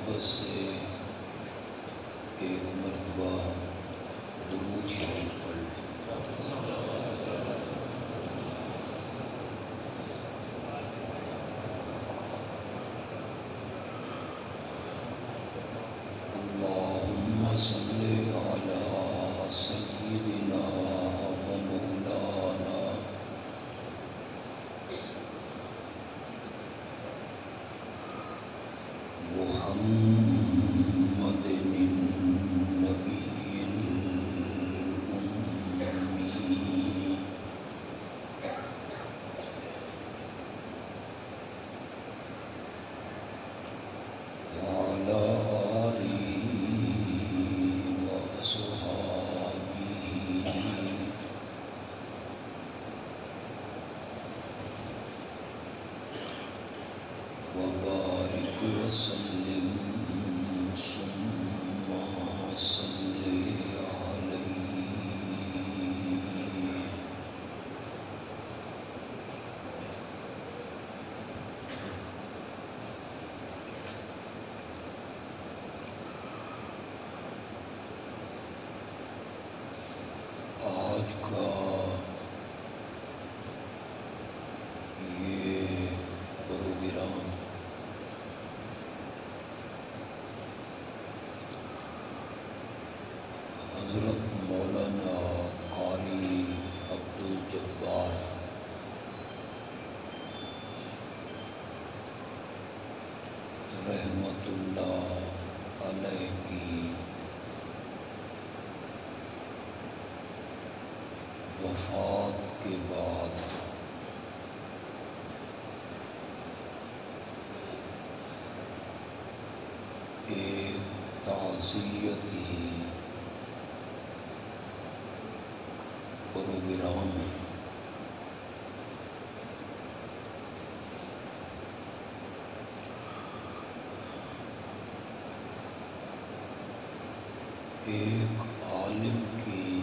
محبت سے ایک مرتبہ درود شریف پڑھ لیں۔ اللہم صلی علی سیدنا و مولانا محمد النبی الأمی وعلى آلہ وأصحابہ وبارک وسلم ثم صلی علیہ۔ آج کا یہ پروگرام حضرت مولانا قاری عبدالجبار رحمۃ اللہ علیہ کی وفات کے بعد ایک تعزیتی پروگرام ہے۔ ایک عالم کی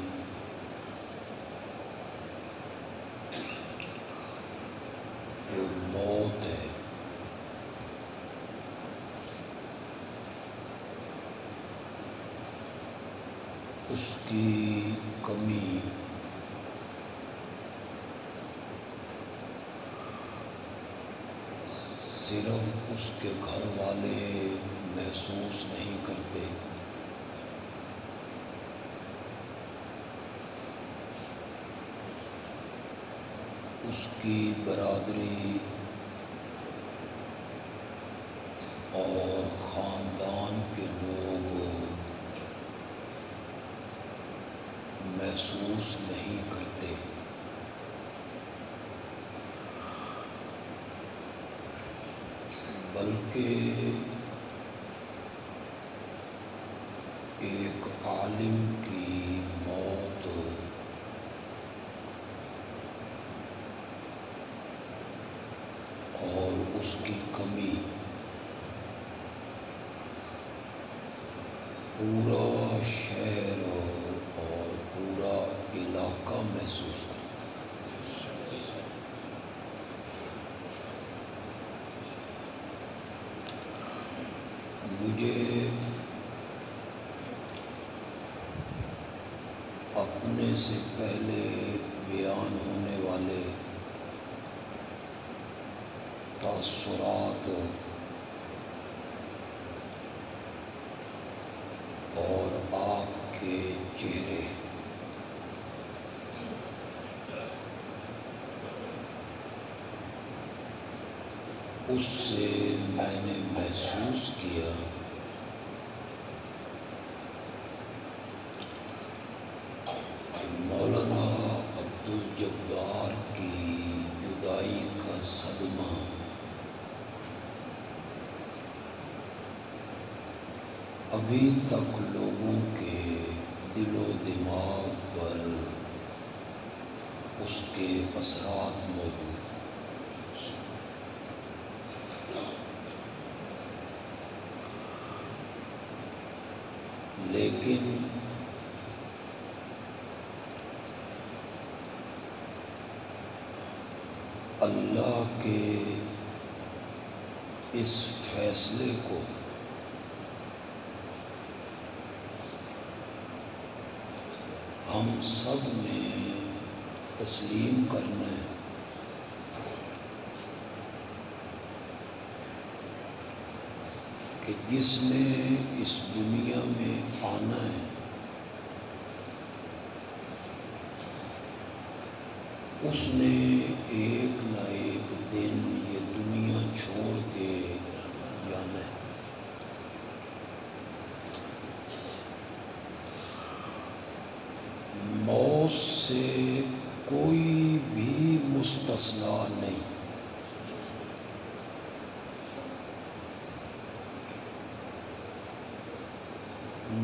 جو موت ہے اس کی کمی صرف اس کے گھر والے محسوس نہیں کرتے، اس کی برادری اور خاندان کے لوگ محسوس نہیں کرتے، بلکہ ایک عالم کی موت اور اس کی کمی پورا شہر اور پورا علاقہ محسوس کرتا ہے۔ مجھے اپنے سے پہلے بیان ہونے والے تاثرات اور آپ کے چہرے اس سے میں نے محسوس کیا کہ مولانا عبدالجبار کی جدائی کا صدمہ ابھی تک لوگوں کے دل و دماغ پر اس کے اثرات موجود ہیں۔ لیکن اللہ کے اس فیصلے کو ہم سب نے تسلیم کرنا ہے کہ جس نے اس دنیا میں آنا ہے اس نے ایک نہ ایک دن یہ دنیا چھوڑ کے جانا ہے۔ موت سے کوئی بھی مستثنا نہیں۔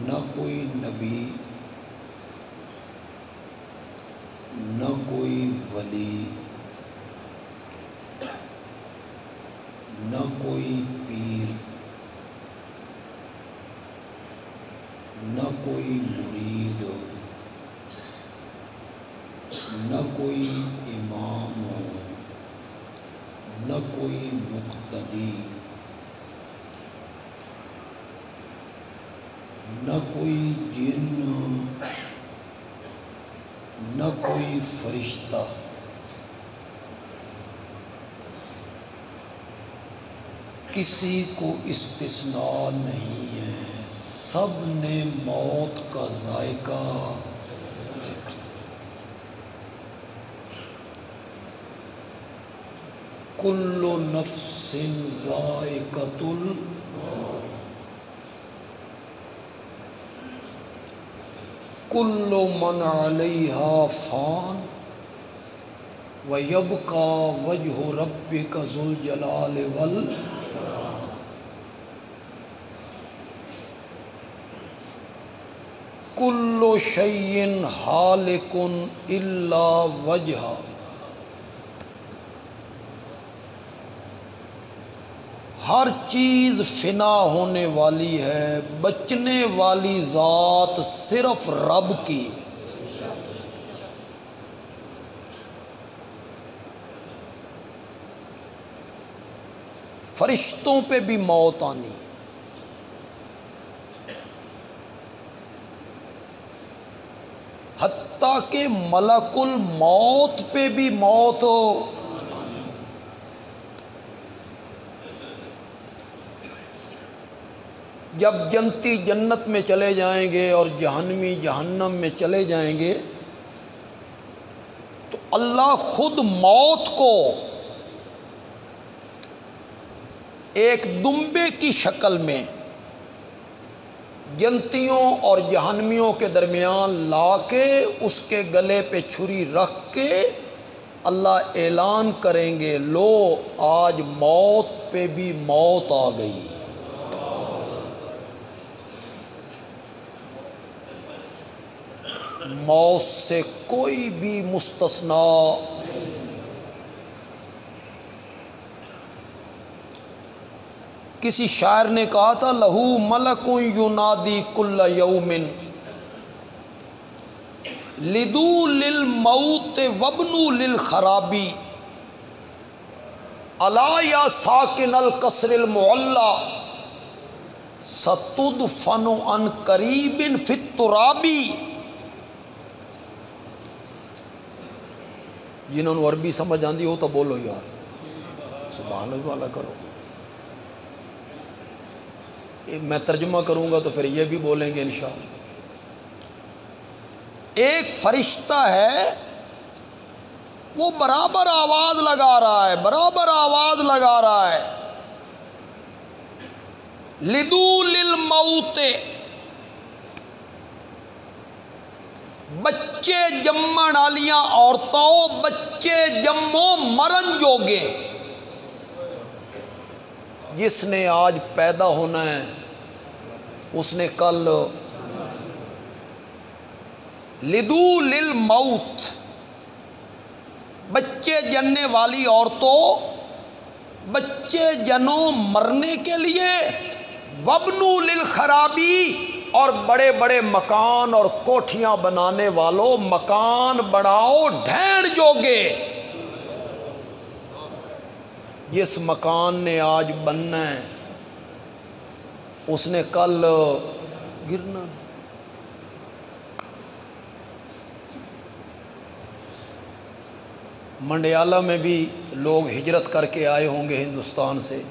نہ کوئی نبی، نہ کوئی ولی، نہ کوئی پیر، نہ کوئی مرید، نہ کوئی امام، نہ کوئی مقتدی، نہ کوئی جن، نہ کوئی فرشتہ کسی کو استثناء نہیں ہے، سب نے موت کا ذائقہ کل نفس ذائقۃ الموت، کل من علیہا فان وَيَبْقَى وَجْهُ رَبِّكَ ذُو الْجَلَالِ وَالْإِكْرَامِ۔ كُلُّ شَيْءٍ هَالِكٌ إِلَّا وَجْهَهُ، ہر چیز فنا ہونے والی ہے، بچنے والی ذات صرف رب کی۔ فرشتوں پہ بھی موت آنی، حتیٰ کہ ملک الموت پہ بھی موت آنی۔ جب جنتی جنت میں چلے جائیں گے اور جہنمی جہنم میں چلے جائیں گے تو اللہ خود موت کو ایک دمبے کی شکل میں جنتیوں اور جہنمیوں کے درمیان لا کے اس کے گلے پہ چھری رکھ کے اللہ اعلان کریں گے، لو آج موت پہ بھی موت آ گئی۔ موت سے کوئی بھی مستثنا۔ کسی شاعر نے کہا تھا لہو ملک ینادی کل یوم لدو للموت وابنو للخرابی الا یا ساکن القصر المعلی ستدفن عن قریب فی الترابی۔ جنہوں نے عربی سمجھ آندی ہو تو بولو یار سبحان اللہ والا کرو۔ میں ترجمہ کروں گا تو پھر یہ بھی بولیں گے انشاءاللہ۔ ایک فرشتہ ہے وہ برابر آواز لگا رہا ہے، برابر آواز لگا رہا ہے، لدو للموت، بچے جمن والیاں عورتوں بچے جمو مرن جوگے، جس نے آج پیدا ہونا ہے اس نے کل۔ لدو للموت، بچے جننے والی عورتوں بچے جنو مرنے کے لیے، وابنو للخرابی، اور بڑے بڑے مکان اور کوٹھیاں بنانے والوں مکان بناؤ ڈھینڈ جوگے، جس مکان نے آج بننا ہے اس نے کل گرنا۔ منڈیالہ میں بھی لوگ ہجرت کر کے آئے ہوں گے ہندوستان سے.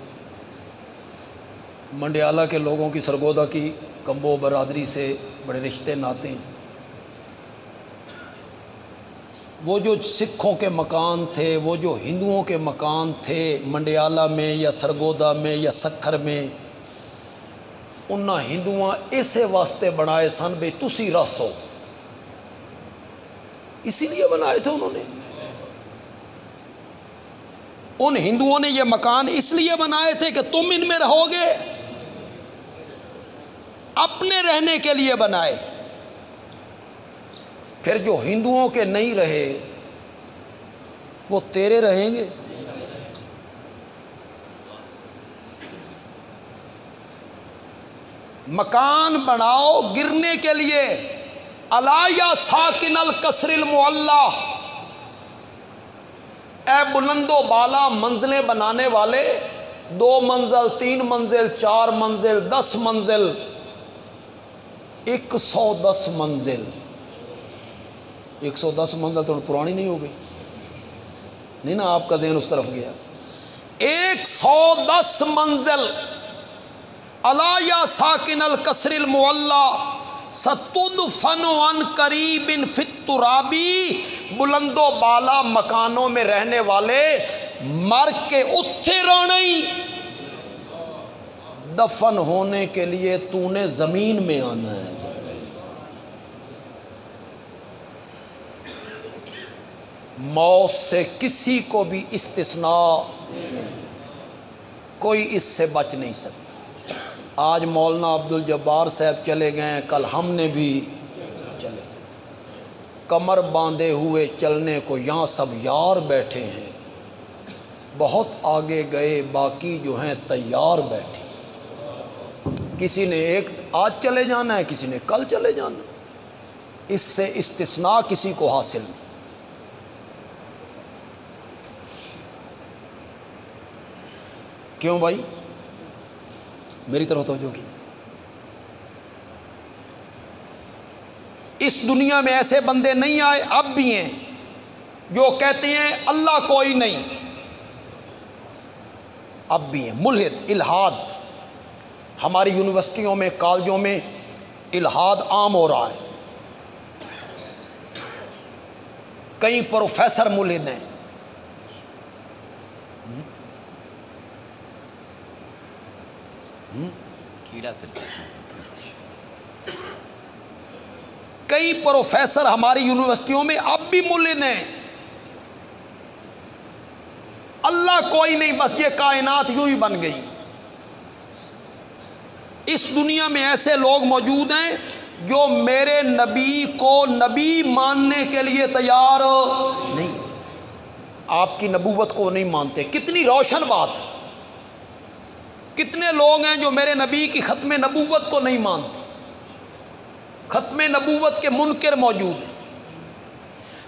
منڈیالہ کے لوگوں کی سرگودا کی کمبو برادری سے بڑے رشتے ناتے ہیں. وہ جو سکھوں کے مکان تھے، وہ جو ہندوؤں کے مکان تھے منڈیالہ میں یا سرگودا میں یا سکھر میں، انہاں ہندوؤں اسے واسطے بنائے سن بھئی تسی رسو، اسی لیے بنائے تھے انہوں نے. ان ہندوؤں نے یہ مکان اس لیے بنائے تھے کہ تم ان میں رہو گے، اپنے رہنے کے لیے بنائے. پھر جو ہندوؤں کے نہیں رہے وہ تیرے رہیں گے. مکان بناؤ گرنے کے لیے. الا یا ساکن القصر المعلی، اے بلند و بالا منزلیں بنانے والے، 2 منزل 3 منزل 4 منزل 10 منزل 110 منزل. 110 منزل تو پرانی نہیں ہو گئی، نہیں نا، آپ کا ذہن اس طرف گیا. 110 منزل. الا یا ساکن القصر المعلی ستدفن عن قریب فی التراب، بلند و بالا مکانوں میں رہنے والے مر کے اتھے رہنے، دفن ہونے کے لیے تو نے زمین میں آنا ہے. موت سے کسی کو بھی استثناء نہیں، کوئی اس سے بچ نہیں سکتا. آج مولانا عبد الجبار صاحب چلے گئے، کل ہم نے بھی چلے گئے. کمر باندھے ہوئے چلنے کو یہاں سب یار بیٹھے ہیں، بہت آگے گئے، باقی جو ہیں تیار بیٹھے. کسی نے ایک آج چلے جانا ہے، کسی نے کل چلے جانا، اس سے استثناء کسی کو حاصل نہیں. کیوں بھائی؟ میری طرف توجہ کی. اس دنیا میں ایسے بندے نہیں آئے، اب بھی ہیں، جو کہتے ہیں اللہ کوئی نہیں. اب بھی ہیں ملحد، الحاد. ہماری یونیورسٹیوں میں کالجوں میں الحاد عام ہو رہا ہے. کئی پروفیسر ملحد ہیں. کئی پروفیسر ہماری یونیورسٹیوں میں اب بھی ملحد ہیں. اللہ کوئی نہیں، بس یہ کائنات یوں ہی بن گئی. اس دنیا میں ایسے لوگ موجود ہیں جو میرے نبی کو نبی ماننے کے لیے تیار نہیں، آپ کی نبوت کو نہیں مانتے. کتنی روشن بات ہے. کتنے لوگ ہیں جو میرے نبی کی ختم نبوت کو نہیں مانتے، ختم نبوت کے منکر موجود ہیں.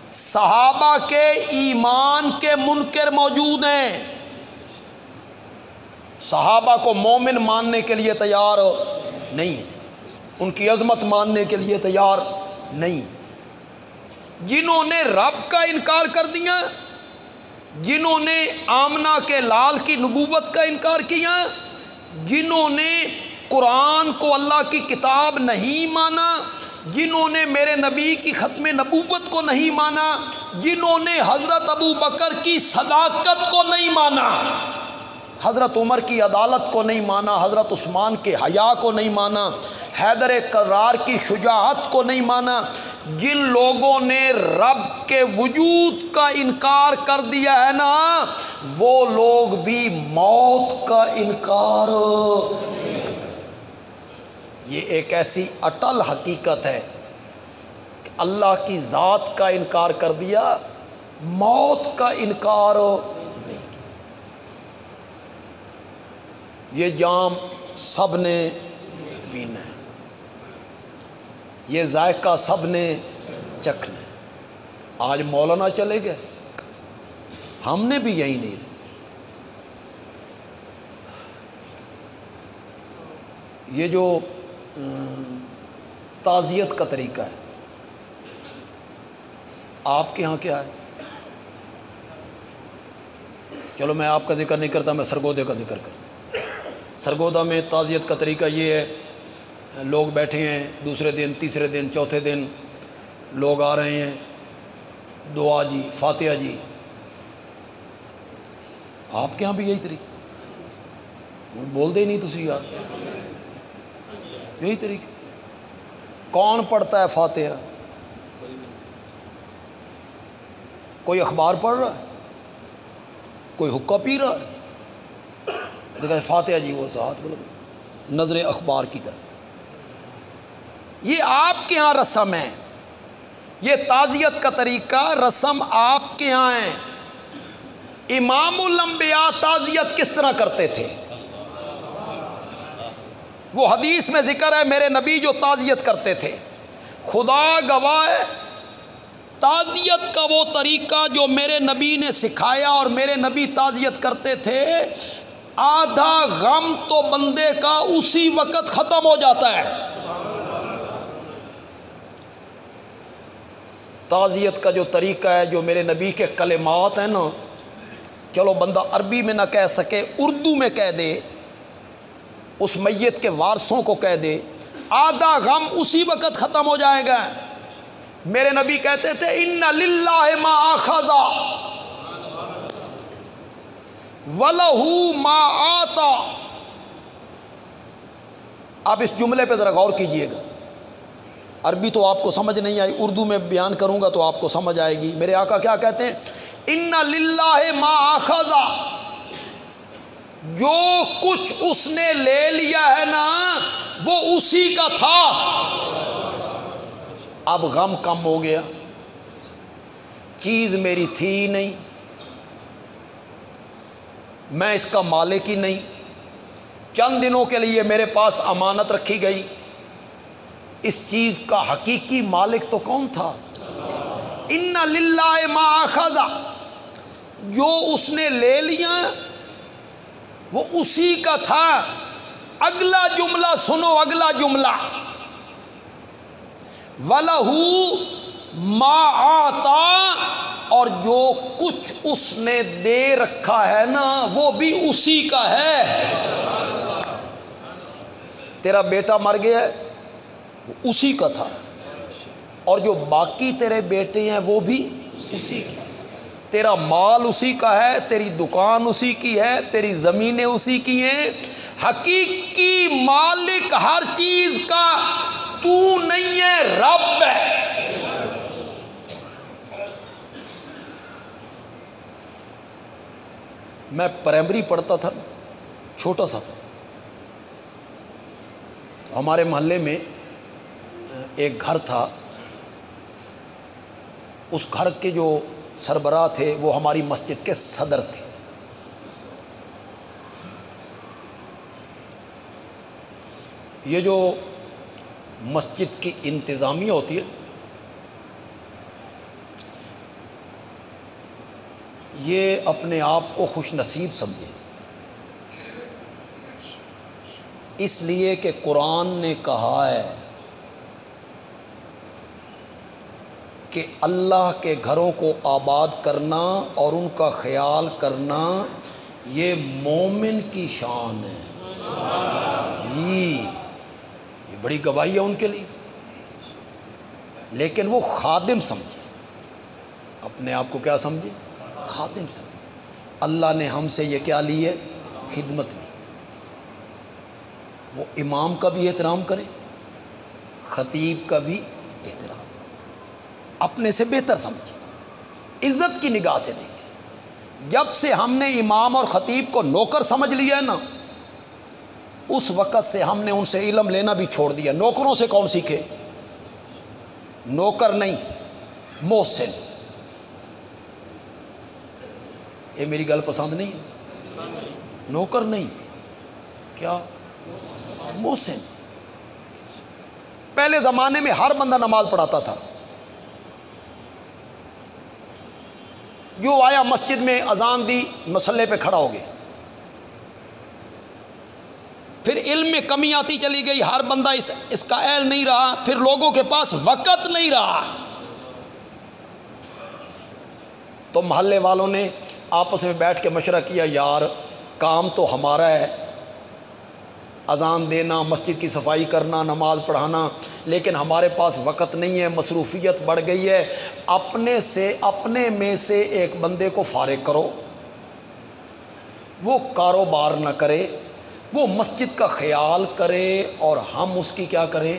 صحابہ کے ایمان کے منکر موجود ہیں. صحابہ کو مومن ماننے کے لیے تیار نہیں، ان کی عظمت ماننے کے لیے تیار نہیں. جنہوں نے رب کا انکار کر دیا، جنہوں نے آمنہ کے لال کی نبوت کا انکار کیا، جنہوں نے قرآن کو اللہ کی کتاب نہیں مانا، جنہوں نے میرے نبی کی ختم نبوت کو نہیں مانا، جنہوں نے حضرت ابو بکر کی صداقت کو نہیں مانا، حضرت عمر کی عدالت کو نہیں مانا، حضرت عثمان کے حیا کو نہیں مانا، حیدر کرار کی شجاعت کو نہیں مانا، جن لوگوں نے رب کے وجود کا انکار کر دیا ہے نا، وہ لوگ بھی موت کا انکار. یہ ایک ایسی اٹل حقیقت ہے کہ اللہ کی ذات کا انکار کر دیا، موت کا انکار نہیں کیا. یہ جام سب نے پینا ہے، یہ ذائقہ سب نے چکھنا ہے. آج مولانا چلے گئے، ہم نے بھی یہی نہیں. یہ جو تعزیت کا طریقہ ہے، آپ کے ہاں کیا ہے؟ چلو میں آپ کا ذکر نہیں کرتا، میں سرگودے کا ذکر کرتا۔ سرگودا میں تعزیت کا طریقہ یہ ہے، لوگ بیٹھے ہیں، دوسرے دن، تیسرے دن، چوتھے دن لوگ آ رہے ہیں، دعا جی، فاتحہ جی۔ آپ کے ہاں بھی یہی طریقہ؟ بول دے نہیں تسی یار، یہی طریقہ۔ کون پڑھتا ہے فاتحہ؟ کوئی اخبار پڑھ رہا ہے، کوئی حقہ پی رہا ہے، تو کہتے فاتحہ جی، وہ ساتھ بولو نظر اخبار کی طرح۔ یہ آپ کے ہاں رسم ہے، یہ تعزیت کا طریقہ رسم آپ کے ہاں ہے۔ امام الانبیاء تعزیت کس طرح کرتے تھے؟ وہ حدیث میں ذکر ہے، میرے نبی جو تعزیت کرتے تھے، خدا گواہ ہے، تعزیت کا وہ طریقہ جو میرے نبی نے سکھایا اور میرے نبی تعزیت کرتے تھے، آدھا غم تو بندے کا اسی وقت ختم ہو جاتا ہے۔ تعزیت کا جو طریقہ ہے، جو میرے نبی کے کلمات ہیں نا، چلو بندہ عربی میں نہ کہہ سکے، اردو میں کہہ دے، اس میت کے وارثوں کو کہہ دے، آدھا غم اسی وقت ختم ہو جائے گا۔ میرے نبی کہتے تھے ان للہ ما اخذ وَلَهُ مَا آتا۔ آپ اس جملے پہ ذرا غور کیجئے گا، عربی تو آپ کو سمجھ نہیں آئی، اردو میں بیان کروں گا تو آپ کو سمجھ آئے گی۔ میرے آقا کیا کہتے ہیں؟ ان للہ ما اخذ، جو کچھ اس نے لے لیا ہے نا وہ اسی کا تھا۔ اب غم کم ہو گیا، چیز میری تھی ہی نہیں، میں اس کا مالک ہی نہیں، چند دنوں کے لیے میرے پاس امانت رکھی گئی، اس چیز کا حقیقی مالک تو کون تھا؟ ان للہ ما اخذ، جو اس نے لے لیا وہ اسی کا تھا۔ اگلا جملہ سنو، اگلا جملہ، وَلَهُ مَا آتا، اور جو کچھ اس نے دے رکھا ہے نا وہ بھی اسی کا ہے۔ تیرا بیٹا مر گیا ہے، وہ اسی کا تھا، اور جو باقی تیرے بیٹے ہیں وہ بھی اسی کی۔ تیرا مال اسی کا ہے، تیری دکان اسی کی ہے، تیری زمینیں اسی کی ہیں، حقیقی مالک ہر چیز کا تو نہیں ہے، رب ہے۔ میں پرائمری پڑھتا تھا، چھوٹا سا تھا، ہمارے محلے میں ایک گھر تھا، اس گھر کے جو سربراہ تھے وہ ہماری مسجد کے صدر تھے۔ یہ جو مسجد کی انتظامیہ ہوتی ہے، یہ اپنے آپ کو خوش نصیب سمجھے، اس لیے کہ قرآن نے کہا ہے کہ اللہ کے گھروں کو آباد کرنا اور ان کا خیال کرنا یہ مومن کی شان ہے۔ جی، یہ بڑی گواہی ہے ان کے لیے، لیکن وہ خادم سمجھے، اپنے آپ کو کیا سمجھے؟ خادم سمجھے۔ اللہ نے ہم سے یہ کیا لی ہے؟ خدمت لی۔ وہ امام کا بھی احترام کرے، خطیب کا بھی احترام کرے، اپنے سے بہتر سمجھے، عزت کی نگاہ سے دیکھے۔ جب سے ہم نے امام اور خطیب کو نوکر سمجھ لیا ہے نا، اس وقت سے ہم نے ان سے علم لینا بھی چھوڑ دیا۔ نوکروں سے کون سیکھے؟ نوکر نہیں، محسن۔ یہ میری گل پسند نہیں ہے، نوکر نہیں، کیا؟ محسن۔ پہلے زمانے میں ہر بندہ نماز پڑھاتا تھا، جو آیا مسجد میں اذان دی، مصلے پہ کھڑا ہو گیا۔ پھر علم میں کمی آتی چلی گئی، ہر بندہ اس کا اہل نہیں رہا، پھر لوگوں کے پاس وقت نہیں رہا، تو محلے والوں نے آپس میں بیٹھ کے مشورہ کیا یار کام تو ہمارا ہے، اذان دینا، مسجد کی صفائی کرنا، نماز پڑھانا، لیکن ہمارے پاس وقت نہیں ہے، مصروفیت بڑھ گئی ہے، اپنے میں سے ایک بندے کو فارغ کرو، وہ کاروبار نہ کرے، وہ مسجد کا خیال کرے اور ہم اس کی کیا کریں۔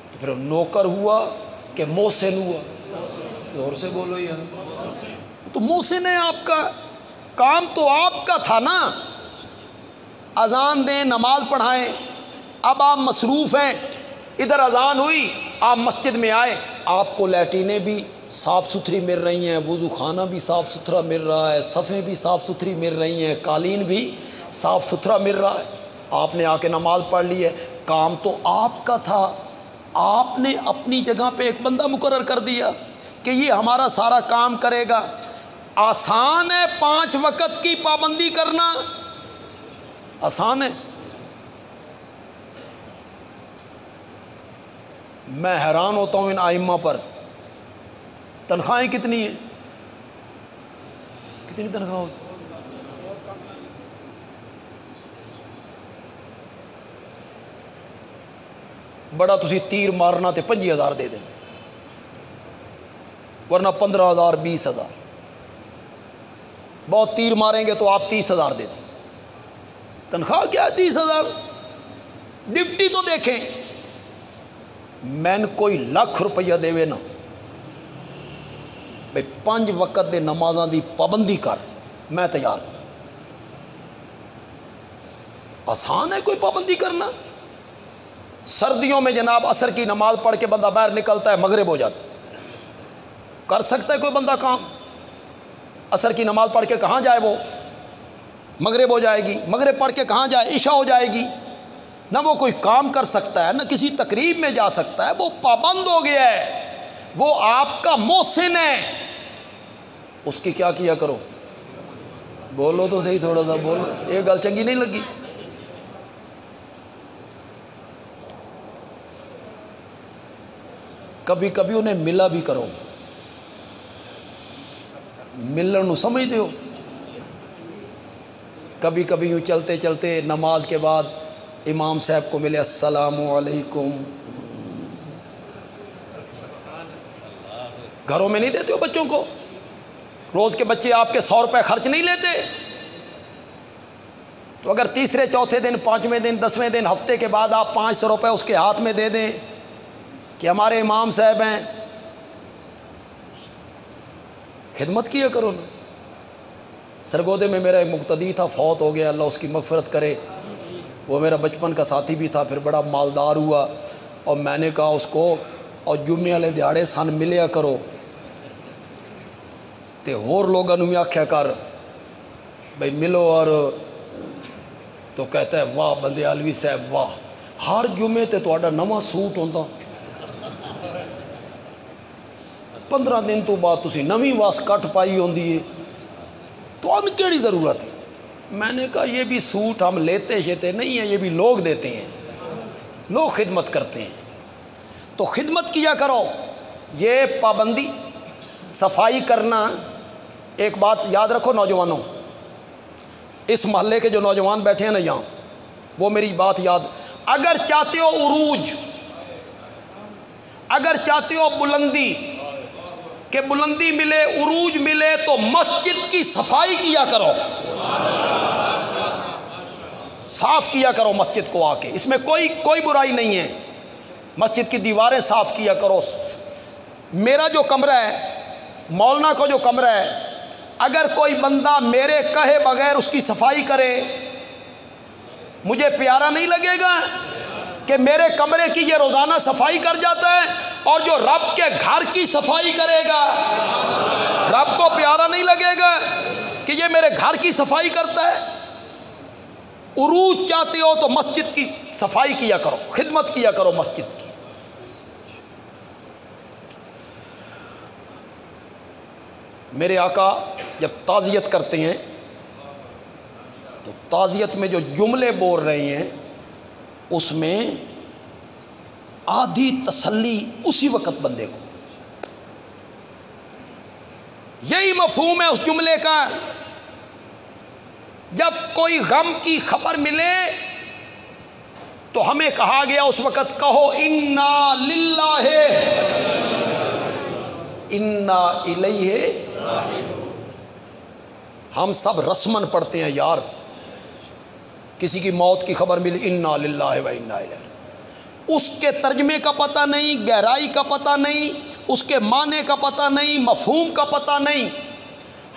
تو پھر نوکر ہوا کہ محسن ہوا؟ زور سے بولو یار، تو محسن ہے آپ کا، کام تو آپ کا تھا نا، اذان دیں، نماز پڑھائیں، اب آپ مصروف ہیں، ادھر اذان ہوئی، آپ مسجد میں آئے، آپ کو لیٹرینیں بھی صاف ستھری مل رہی ہیں، وضو خانہ بھی صاف ستھرا مل رہا ہے، صفیں بھی صاف ستھری مل رہی ہیں، قالین بھی صاف ستھرا مل رہا ہے، آپ نے آ کے نماز پڑھ لی ہے، کام تو آپ کا تھا، آپ نے اپنی جگہ پہ ایک بندہ مقرر کر دیا کہ یہ ہمارا سارا کام کرے گا۔ آسان ہے 5 وقت کی پابندی کرنا؟ آسان ہے؟ میں حیران ہوتا ہوں ان ائمہ پر، تنخواہیں کتنی ہیں؟ کتنی تنخواہ ہوتی؟ بڑا تسی تیر مارنا تے 25,000 دے دیں، ورنہ 15,000 20,000، بہت تیر ماریں گے تو آپ 30,000 دے دیں۔ تنخواہ کیا ہے 30,000؟ ڈپٹی تو دیکھیں، مین کوئی لاکھ روپیہ دے وے نا بھئی 5 وقت دے نمازاں دی پابندی کر، میں تیار ہوں۔ آسان ہے کوئی پابندی کرنا؟ سردیوں میں جناب عصر کی نماز پڑھ کے بندہ باہر نکلتا ہے، مغرب ہو جاتا ہے، کر سکتا ہے کوئی بندہ کام؟ عصر کی نماز پڑھ کے کہاں جائے وہ؟ مغرب ہو جائے گی، مغرب پڑھ کے کہاں جائے؟ عشاء ہو جائے گی، نہ وہ کوئی کام کر سکتا ہے، نہ کسی تقریب میں جا سکتا ہے، وہ پابند ہو گیا ہے، وہ آپ کا محسن ہے، اس کی کیا کیا کرو؟ بولو تو صحیح، تھوڑا سا بولو، ایک گل چنگی نہیں لگی؟ کبھی کبھی انہیں ملا بھی کرو، ملن نو سمجھتے ہو؟ کبھی کبھی یوں چلتے چلتے نماز کے بعد امام صاحب کو ملے، السلام علیکم، گھروں میں نہیں دیتے ہو بچوں کو؟ روز کے بچے آپ کے 100 روپے خرچ نہیں لیتے؟ تو اگر تیسرے چوتھے دن، 5ویں دن، 10ویں دن، ہفتے کے بعد آپ 500 روپے اس کے ہاتھ میں دے دیں کہ ہمارے امام صاحب ہیں، خدمت کیا کرو نا۔ سرگودے میں میرا ایک مقتدی تھا، فوت ہو گیا، اللہ اس کی مغفرت کرے، وہ میرا بچپن کا ساتھی بھی تھا، پھر بڑا مالدار ہوا، اور میں نے کہا اس کو، اور جمعے والے دیہڑے سن ملیا کرو، تے ہور لوگوں نے بھی آکھیا کر بھئی ملو، اور تو کہتا ہے واہ بندیالوی صاحب واہ، ہر جمعے تے تہاڈا نواں سوٹ ہوندا، 15 دن تو بعد تسی نویں واس کٹ پائی ہوندی ہے، تو ان کیڑی ضرورت ہے؟ میں نے کہا یہ بھی سوٹ ہم لیتے شیتے نہیں ہیں، یہ بھی لوگ دیتے ہیں، لوگ خدمت کرتے ہیں، تو خدمت کیا کرو۔ یہ پابندی، صفائی کرنا، ایک بات یاد رکھو نوجوانوں، اس محلے کے جو نوجوان بیٹھے ہیں نا یہاں، وہ میری بات یاد، اگر چاہتے ہو عروج، اگر چاہتے ہو بلندی، کہ بلندی ملے، عروج ملے، تو مسجد کی صفائی کیا کرو، صاف کیا کرو مسجد کو آ کے، اس میں کوئی برائی نہیں ہے، مسجد کی دیواریں صاف کیا کرو۔ میرا جو کمرہ ہے، مولانا کو جو کمرہ ہے، اگر کوئی بندہ میرے کہے بغیر اس کی صفائی کرے، مجھے پیارا نہیں لگے گا کہ میرے کمرے کی یہ روزانہ صفائی کر جاتا ہے، اور جو رب کے گھر کی صفائی کرے گا، رب کو پیارا نہیں لگے گا کہ یہ میرے گھر کی صفائی کرتا ہے؟ عروج چاہتے ہو تو مسجد کی صفائی کیا کرو، خدمت کیا کرو مسجد کی۔ میرے آقا جب تعزیت کرتے ہیں تو تعزیت میں جو جملے بول رہے ہیں اس میں آدھی تسلی اسی وقت بندے کو، یہی مفہوم ہے اس جملے کا. جب کوئی غم کی خبر ملے تو ہمیں کہا گیا اس وقت کہو انا للہ انا الیہ. ہم سب رسمن پڑھتے ہیں یار، کسی کی موت کی خبر ملی انا للہ و انا الیہ، اس کے ترجمے کا پتہ نہیں، گہرائی کا پتہ نہیں، اس کے معنی کا پتہ نہیں، مفہوم کا پتہ نہیں.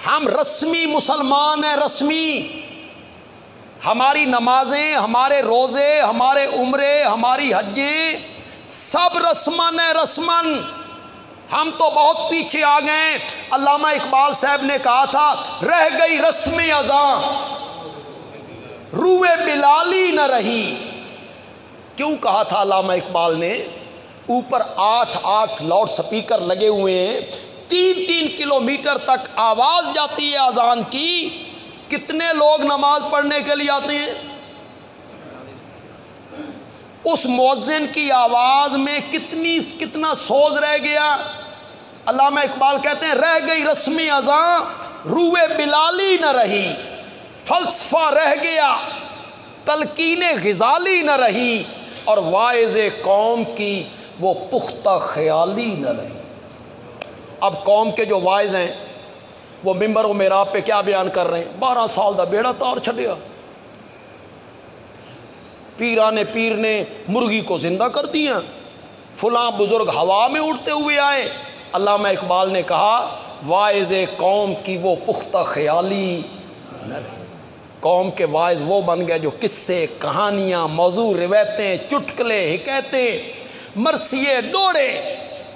ہم رسمی مسلمان ہیں، رسمی. ہماری نمازیں، ہمارے روزے، ہمارے عمرے، ہماری حجیں سب رسمن ہیں، رسمن. ہم تو بہت پیچھے آ گئے. علامہ اقبال صاحب نے کہا تھا رہ گئی رسم اذاں روئے بلالی نہ رہی. کیوں کہا تھا علامہ اقبال نے؟ اوپر 8 لاؤڈ سپیکر لگے ہوئے ہیں، 3 کلومیٹر تک آواز جاتی ہے اذان کی. کتنے لوگ نماز پڑھنے کے لیے آتے ہیں؟ اس مؤذن کی آواز میں کتنا سوز رہ گیا. علامہ اقبال کہتے ہیں رہ گئی رسم اذاں روئے بلالی نہ رہی، فلسفہ رہ گیا تلقین غزالی نہ رہی، اور واعظ قوم کی وہ پختہ خیالی نہ رہی. اب قوم کے جو واعظ ہیں وہ ممبر و محراب پہ کیا بیان کر رہے ہیں؟ 12 سال دا بیڑا تار چھڈیا، پیرانے پیر نے مرغی کو زندہ کر دیا، فلاں بزرگ ہوا میں اڑتے ہوئے آئے. علامہ اقبال نے کہا واعظ قوم کی وہ پختہ خیالی نہ رہی. قوم کے واعظ وہ بن گئے جو قصے، کہانیاں، موضوع، روایتیں، چٹکلے، حکایتیں، مرثیے، ڈوڑے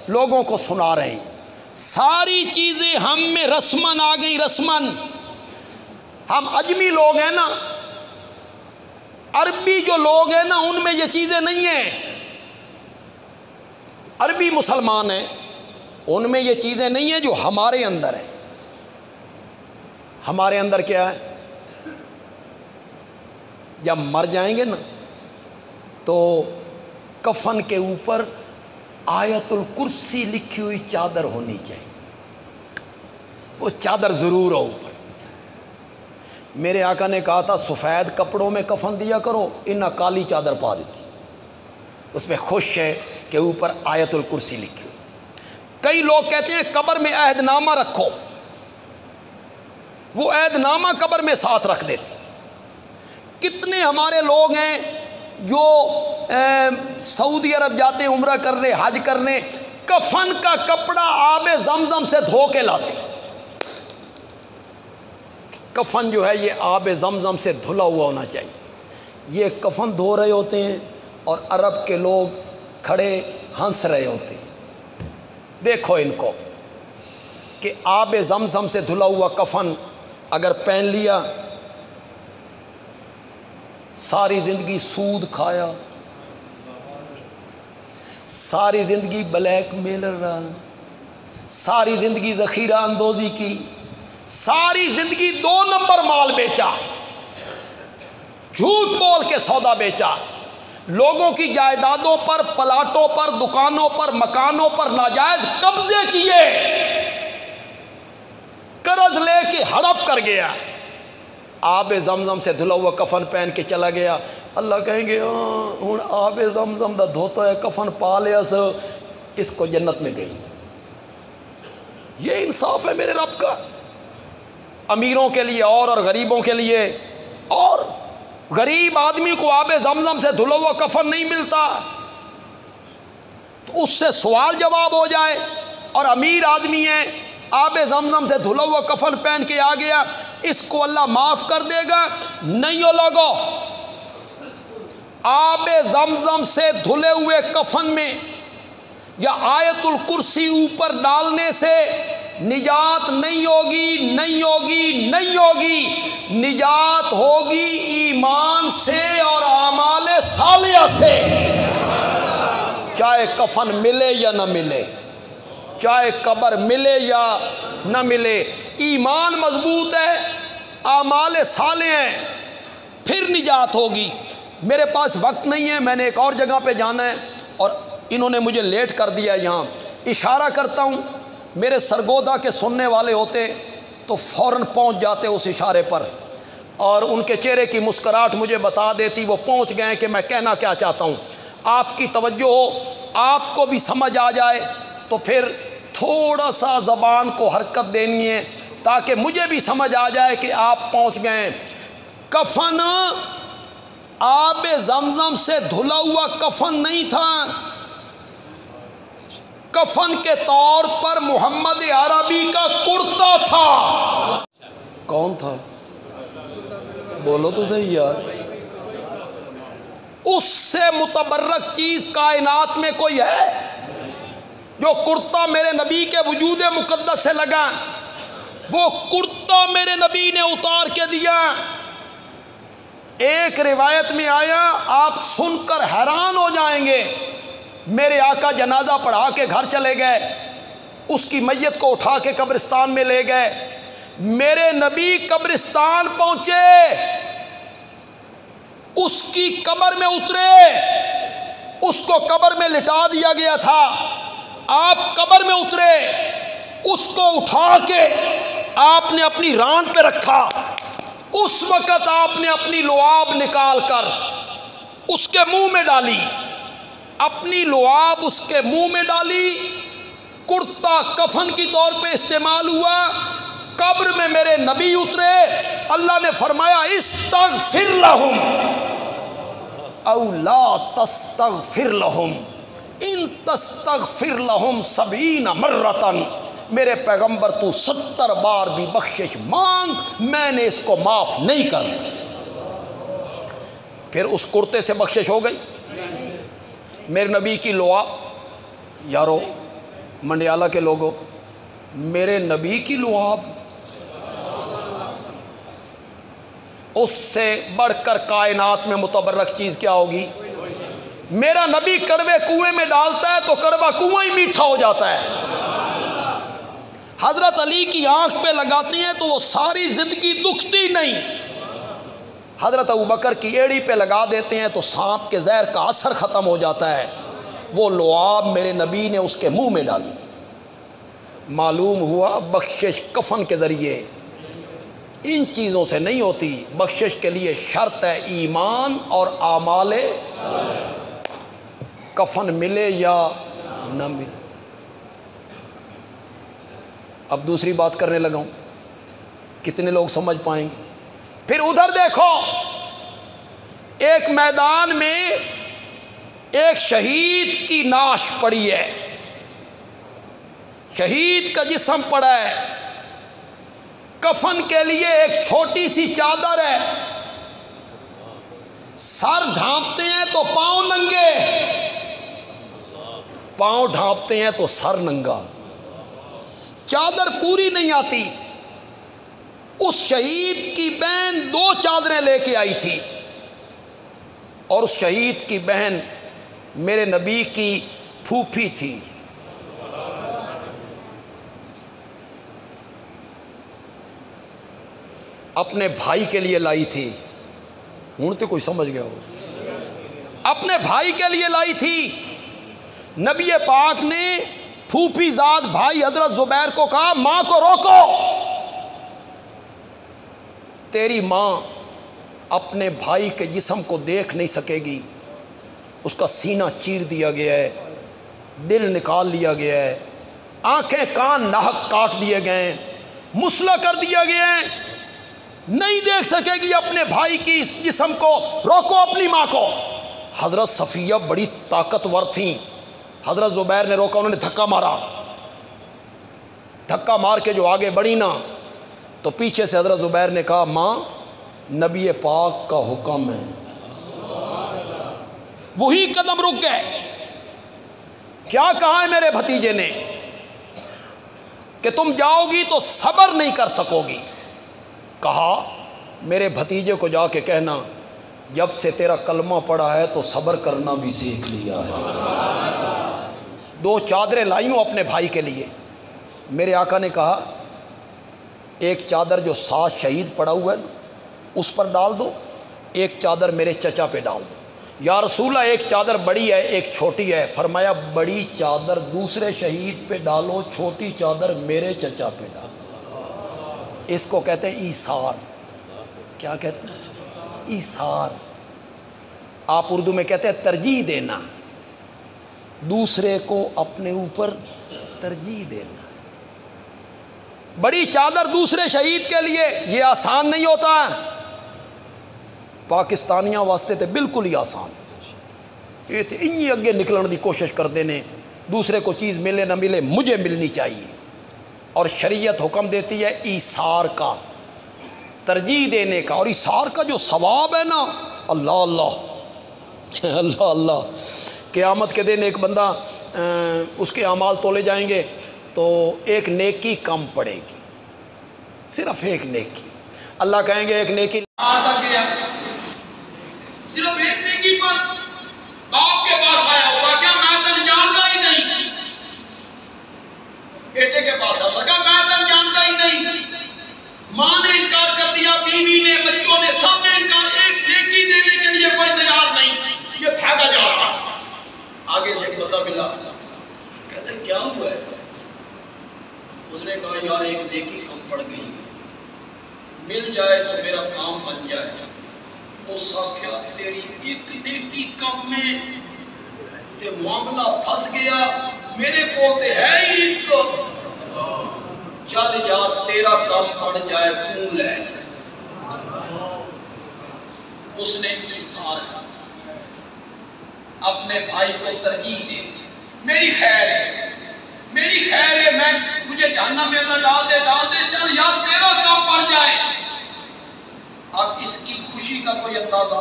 لوگوں کو سنا رہے ہیں. ساری چیزیں ہم میں رسمن آ گئی، رسمن. ہم اجمی لوگ ہیں نا، عربی جو لوگ ہیں نا ان میں یہ چیزیں نہیں ہیں. عربی مسلمان ہیں ان میں یہ چیزیں نہیں ہیں جو ہمارے اندر ہیں. ہمارے اندر کیا ہے؟ جب مر جائیں گے نا تو کفن کے اوپر آیت الکرسی لکھی ہوئی چادر ہونی چاہیے. وہ چادر ضرور ہو اوپر. میرے آقا نے کہا تھا سفید کپڑوں میں کفن دیا کرو، انہاں کالی چادر پا دیتی. اس میں خوش ہے کہ اوپر آیت الکرسی لکھی ہوئی. کئی لوگ کہتے ہیں قبر میں عہد نامہ رکھو، وہ عہد نامہ قبر میں ساتھ رکھ دیتے. کتنے ہمارے لوگ ہیں جو سعودی عرب جاتے ہیں عمرہ کرنے، حج کرنے، کفن کا کپڑا آب زمزم سے دھو کے لاتے. کفن جو ہے یہ آب زمزم سے دھلا ہوا ہونا چاہیے. یہ کفن دھو رہے ہوتے ہیں اور عرب کے لوگ کھڑے ہنس رہے ہوتے ہیں. دیکھو ان کو کہ آب زمزم سے دھلا ہوا کفن اگر پہن لیا، ساری زندگی سود کھایا، ساری زندگی بلیک میلر رہا، ساری زندگی ذخیرہ اندوزی کی، ساری زندگی 2 نمبر مال بیچا، جھوٹ بول کے سودا بیچا، لوگوں کی جائیدادوں پر، پلاٹوں پر، دکانوں پر، مکانوں پر ناجائز قبضے کیے، قرض لے کے ہڑپ کر گیا، آب زمزم سے دھلا ہوا کفن پہن کے چلا گیا. اللہ کہیں گے ہوں آب زمزم دا دھوتا ہے کفن پا لیا سو، اس کو جنت میں گئی. یہ انصاف ہے میرے رب کا. امیروں کے لیے اور غریبوں کے لیے اور. غریب آدمی کو آب زمزم سے دھلا ہوا کفن نہیں ملتا تو اس سے سوال جواب ہو جائے، اور امیر آدمی ہے آب زمزم سے دھلا ہوا کفن پہن کے آ گیا، اس کو اللہ معاف کر دے گا؟ نہیں ہو لوگو. آب زمزم سے دھلے ہوئے کفن میں یا آیت الکرسی اوپر ڈالنے سے نجات نہیں ہوگی، نہیں ہوگی، نہیں ہوگی. نجات ہوگی ایمان سے اور اعمال صالحہ سے، چاہے کفن ملے یا نہ ملے، چاہے قبر ملے یا نہ ملے. ایمان مضبوط ہے، اعمال صالح ہیں، پھر نجات ہوگی. میرے پاس وقت نہیں ہے، میں نے ایک اور جگہ پہ جانا ہے اور انہوں نے مجھے لیٹ کر دیا. یہاں اشارہ کرتا ہوں، میرے سرگودا کے سننے والے ہوتے تو فوراً پہنچ جاتے اس اشارے پر، اور ان کے چہرے کی مسکراہٹ مجھے بتا دیتی وہ پہنچ گئے کہ میں کہنا کیا چاہتا ہوں۔ آپ کی توجہ ہو، آپ کو بھی سمجھ آ جائے تو پھر تھوڑا سا زبان کو حرکت دینی ہے تاکہ مجھے بھی سمجھ آ جائے کہ آپ پہنچ گئے۔ کفن آب زمزم سے دھلا ہوا کفن نہیں تھا، کفن کے طور پر محمد عربی کا کرتا تھا۔ کون تھا؟ بولو تو صحیح یار۔ اس سے متبرک چیز کائنات میں کوئی ہے؟ جو کرتا میرے نبی کے وجود مقدس سے لگا، وہ کرتا میرے نبی نے اتار کے دیا۔ ایک روایت میں آیا، آپ سن کر حیران ہو جائیں گے، میرے آقا جنازہ پڑھا کے گھر چلے گئے، اس کی میت کو اٹھا کے قبرستان میں لے گئے۔ میرے نبی قبرستان پہنچے، اس کی قبر میں اترے، اس کو قبر میں لٹا دیا گیا تھا، آپ قبر میں اترے، اس کو اٹھا کے آپ نے اپنی ران پہ رکھا۔ اس وقت آپ نے اپنی لعاب نکال کر اس کے منہ میں ڈالی، اپنی لعاب اس کے منہ میں ڈالی، کرتا کفن کی طور پہ استعمال ہوا۔ قبر میں میرے نبی اترے، اللہ نے فرمایا استغفر لہم او لا تستغفر لہم ان تستغفر لہم 70 مرتن، میرے پیغمبر تو 70 بار بھی بخشش مانگ، میں نے اس کو معاف نہیں کر۔ پھر اس کرتے سے بخشش ہو گئی۔ میرے نبی کی لعاب، یارو منڈیالہ کے لوگوں، میرے نبی کی لعاب، اس سے بڑھ کر کائنات میں متبرک چیز کیا ہوگی؟ میرا نبی کڑوے کنویں میں ڈالتا ہے تو کڑوا کنواں ہی میٹھا ہو جاتا ہے۔ حضرت علی کی آنکھ پہ لگاتے ہیں تو وہ ساری زندگی دکھتی نہیں، حضرت ابوبکر کی ایڑی پہ لگا دیتے ہیں تو سانپ کے زہر کا اثر ختم ہو جاتا ہے۔ وہ لعاب میرے نبی نے اس کے منہ میں ڈالی۔ معلوم ہوا بخشش کفن کے ذریعے، ان چیزوں سے نہیں ہوتی۔ بخشش کے لیے شرط ہے ایمان اور اعمال، کفن ملے یا نہ ملے۔ اب دوسری بات کرنے لگا ہوں، کتنے لوگ سمجھ پائیں گے؟ پھر ادھر دیکھو، ایک میدان میں ایک شہید کی نعش پڑی ہے، شہید کا جسم پڑا ہے، کفن کے لیے ایک چھوٹی سی چادر ہے، سر ڈھانپتے ہیں تو پاؤں ننگے، پاؤں ڈھانپتے ہیں تو سر ننگا، چادر پوری نہیں آتی۔ اس شہید کی بہن 2 چادریں لے کے آئی تھی، اور اس شہید کی بہن میرے نبی کی پھوپھی تھی۔ اپنے بھائی کے لیے لائی تھی، ہوں تو کوئی سمجھ گیا ہو، اپنے بھائی کے لیے لائی تھی۔ نبی پاک نے پھوپھی زاد بھائی حضرت زبیر کو کہا ماں کو روکو، تیری ماں اپنے بھائی کے جسم کو دیکھ نہیں سکے گی، اس کا سینہ چیر دیا گیا ہے، دل نکال لیا گیا ہے، آنکھیں کان ناحق کاٹ دیے گئے، مسلح کر دیا گیا ہے، نہیں دیکھ سکے گی اپنے بھائی کی اس جسم کو، روکو اپنی ماں کو۔ حضرت صفیہ بڑی طاقتور تھیں، حضرت زبیر نے روکا، انہوں نے دھکا مارا، دھکا مار کے جو آگے بڑھی نا تو پیچھے سے حضرت زبیر نے کہا ماں نبی پاک کا حکم ہے، وہی قدم رک گئے۔ کیا کہا ہے میرے بھتیجے نے کہ تم جاؤ گی تو صبر نہیں کر سکو گی، کہا میرے بھتیجے کو جا کے کہنا جب سے تیرا کلمہ پڑا ہے تو صبر کرنا بھی سیکھ لیا ہے۔ 2 چادریں لائی ہوں اپنے بھائی کے لیے۔ میرے آقا نے کہا ایک چادر جو ساتھ شہید پڑا ہوا ہے نا اس پر ڈال دو، ایک چادر میرے چچا پہ ڈال دو۔ یا رسول اللہ ایک چادر بڑی ہے ایک چھوٹی ہے. فرمایا بڑی چادر دوسرے شہید پہ ڈالو، چھوٹی چادر میرے چچا پہ ڈالو. اس کو کہتے ہیں ایثار. کیا کہتے ہیں؟ ایثار. آپ اردو میں کہتے ہیں ترجیح دینا، دوسرے کو اپنے اوپر ترجیح دینا. بڑی چادر دوسرے شہید کے لیے یہ آسان نہیں ہوتا ہے. پاکستانیاں واسطے تے بالکل ہی آسان ہے. یہ تے انہی اگے نکلن دی کوشش کرتے ہیں، دوسرے کو چیز ملے نہ ملے مجھے ملنی چاہیے. اور شریعت حکم دیتی ہے ایثار کا، ترجیح دینے کا. اور ایثار کا جو ثواب ہے نا، اللہ اللہ اللہ اللہ. قیامت کے دن ایک بندہ اس کے اعمال تولے جائیں گے تو ایک نیکی کم پڑے گی، صرف ایک نیکی. اللہ کہیں گے ایک نیکی آتا گیا، صرف ایک نیکی پر باپ کے پاس آیا، اس کہا میں تن جانتا ہی نہیں. بیٹے کے پاس آیا، کہا میں تن جانتا ہی نہیں. ماں نے انکار کر دیا، بیوی نے، بچوں نے، سب نے انکار. ایک نیکی دینے کے لیے کوئی تیار نہیں. یہ بھاگا جا رہا. آگے سے ایک بندہ ملا، کہتے ہیں کیا ہوا ہے؟ اس نے کہا یار ایک نیکی کم پڑ گئی، مل جائے تو میرا کام بن جائے. اس آخیا تیری ایک نیکی کم میں تے معاملہ پھنس گیا، میرے کو تے ہے ہی ایک. چل یار تیرا کام بن جائے تو لے. اس نے ایثار کیا، اپنے بھائی کو ترجیح دے. میری خیر ہے، میری خیر ہے، میں مجھے جہنم میں اللہ ڈال دے، چل یار تیرا کام بن جائے. اب اس کی خوشی کا کوئی اندازہ.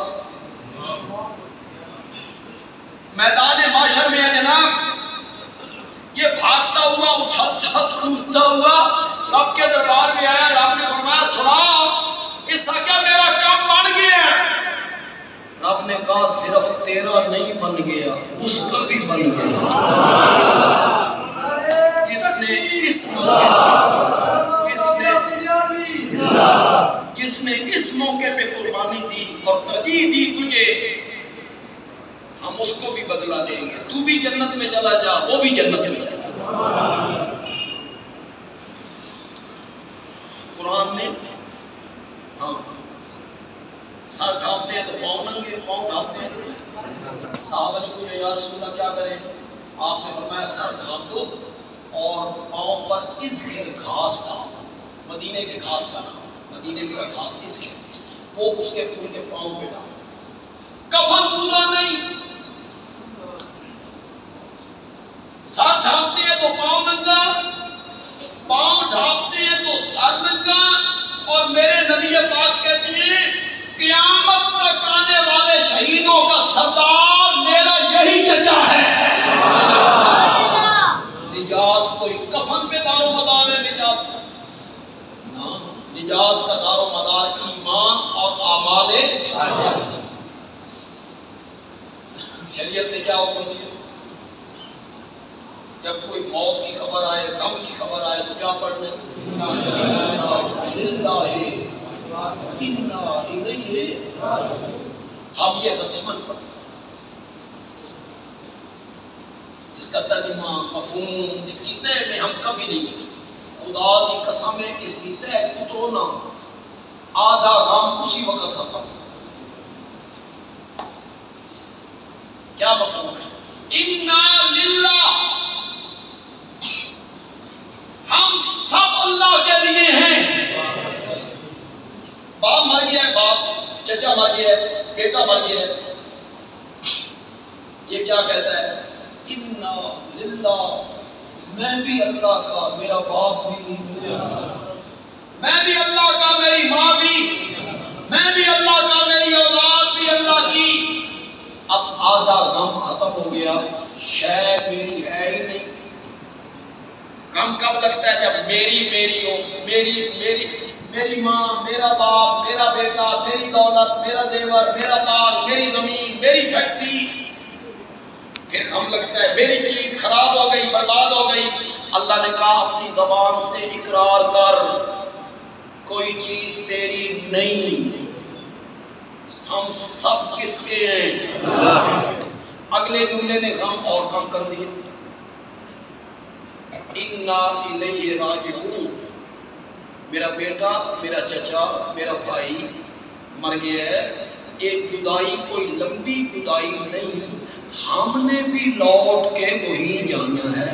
میدان معاشر میں ہے جناب، یہ بھاگتا ہوا اچھلتا کودتا ہوا رب کے دربار میں آیا. رب نے فرمایا سنا، اس آقا میرا کام بن گیا. رب نے کہا صرف تیرا نہیں بن گیا، اس کا بھی بن گیا. اس نے اس موقع پہ قربانی دی اور ترجیح دی تجھے، ہم اس کو بھی بدلہ دیں گے. تو بھی جنت میں چلا جا، وہ بھی جنت میں چلا جا. قرآن نے ہاں سر ڈھانپتے ہیں تو پاؤں ننگے، پاؤں ڈھانپتے ہیں تو صحابہ نے پوچھا یا رسول اللہ کیا کریں؟ آپ نے فرمایا سر ڈھانپ دو اور پاؤں پر ازخر گھاس ڈال. مدینے کے گھاس کا نام، مدینے کا گھاس ازخر، وہ اس کے پھول کے پاؤں پہ ڈال. کفن پورا نہیں، سر ڈھانپتے ہیں تو پاؤں ننگا، پاؤں ڈھانپتے ہیں تو سر ننگا. اور میرے نبی پاک کہتے ہیں قیامت تک آنے والے شہیدوں کا سردار میرا یہی چچا ہے. نجات کوئی کفن پہ دار و مدار ہے نجات کا؟ نا، نجات کا دار و مدار ایمان اور اعمال صالحہ. شریعت نے کیا حکم دیا؟ جب کوئی موت کی خبر آئے، غم کی خبر آئے تو کیا پڑھنے؟ ہم یہ رسمن پڑھتے، اس کا ترجمہ مفہوم اس کی تہ میں ہم کبھی نہیں ملتے. خدا کی قسم ہے اس کی تہ اترو نا، آدھا غم اسی وقت ختم. کیا مفہوم ہے؟ اِنَّا لِلَّهِ، ہم سب اللہ کے لیے ہیں. باپ مر گیا ہے، باپ، چچا مر گیا ہے، بیٹا مر گیا ہے. یہ کیا کہتا ہے؟ اِنَّا لِلَّهِ، میں بھی اللہ کا، میرا باپ بھی، میں بھی اللہ کا، میری ماں بھی، میں بھی اللہ کا، میری اولاد بھی اللہ کی. اب آدھا غم ختم ہو گیا، شے میری ہے ہی نہیں. غم کب لگتا ہے؟ جب میری ہو، میری ماں، میرا باپ، میرا بیٹا، میری دولت، میرا زیور، میرا باغ، میری زمین، میری فیکٹری. پھر غم لگتا ہے میری چیز خراب ہو گئی، برباد ہو گئی. اللہ نے کہا اپنی زبان سے اقرار کر، کوئی چیز تیری نہیں. ہم سب کس کے ہیں؟ اللہ۔ اگلے جملے نے غم اور کم کر دیا، اِنَّا إِلَيْهِ رَاجِعُونَ، میرا بیٹا، میرا چچا، میرا بھائی مر گیا ہے، ایک جدائی کوئی لمبی جدائی نہیں، ہم نے بھی لوٹ کے وہیں جانا ہے۔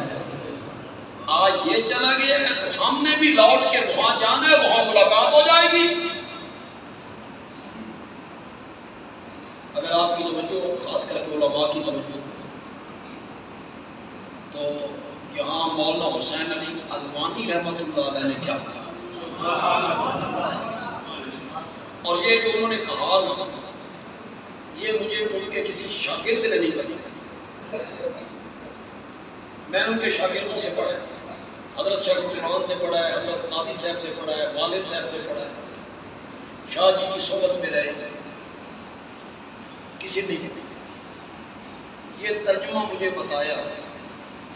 آج یہ چلا گیا ہے تو ہم نے بھی لوٹ کے وہاں جانا ہے، وہاں ملاقات ہو جائے گی۔ اگر آپ کی توجہ، خاص کر کے علماء کی توجہ، تو یہاں مولانا حسین علی الوانی رحمۃ اللہ علیہ نے کیا کہا، اور یہ جو انہوں نے کہا نا، یہ مجھے ان کے کسی شاگرد نے نہیں بتایا، میں ان کے شاگردوں سے پڑھا ہے، حضرت شیخ القرآن سے پڑھا ہے، حضرت قاضی صاحب سے پڑھا ہے، والد صاحب سے پڑھا ہے، شاہ جی کی صحبت میں رہے، کسی نے یہ ترجمہ مجھے بتایا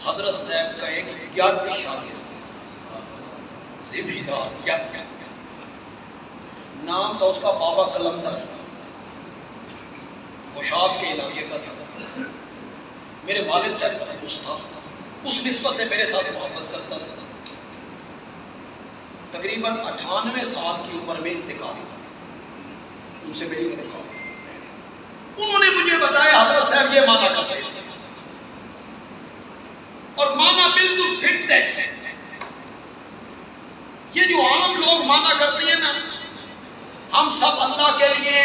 حضرت صاحب کا ایک یاد شاگرد، زبیدار یاد، نام تھا اس کا بابا کلندر، خوشاب کے علاقے کا تھا، میرے والد صاحب کا دوست تھا، اس نسبت سے میرے ساتھ محبت کرتا تھا۔ تقریباً 98 سال کی عمر میں انتقال، ان سے میری ملاقات، انہوں نے مجھے بتایا حضرت صاحب یہ مانا کرتے تھے، اور مانا بالکل فٹ ہے۔ یہ جو عام لوگ مانا کرتے ہیں نا، ہم سب اللہ کے لیے